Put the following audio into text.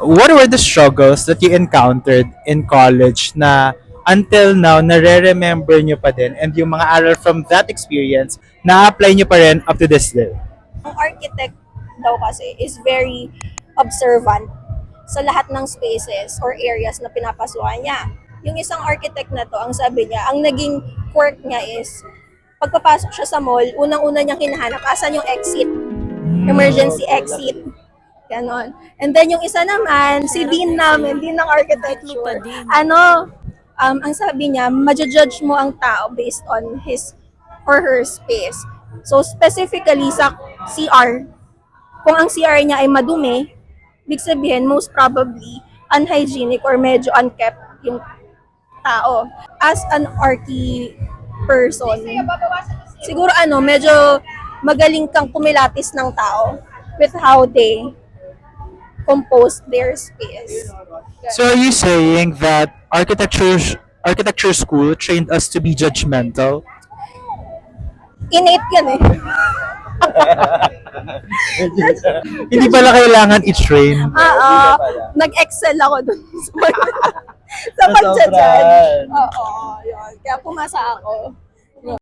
What were the struggles that you encountered in college na until now, nare-remember nyo pa din and yung mga aral from that experience, na-apply nyo pa rin up to this day? Ang architect daw kasi is very observant sa lahat ng spaces or areas na pinapasukan niya. Yung isang architect na to, ang sabi niya, ang naging quirk niya is, pagpapasok siya sa mall, unang-una niyang hinahanap, asan yung exit, emergency exit. Ganon. And then yung isa naman, si Dean namin, Dean ng architecture, ang sabi niya, ma-judge mo ang tao based on his or her space. So specifically sa CR, kung ang CR niya ay madumi, big sabihin most probably unhygienic or medyo unkept yung tao. As an archi person, siguro medyo magaling kang kumilatis ng tao with how they compose their space. So are you saying that architecture school trained us to be judgmental? Innate yan eh. Hindi pala kailangan i-train. Nag-excel ako dun sa pag-judge. Oo, yun. Kaya pumasa ako.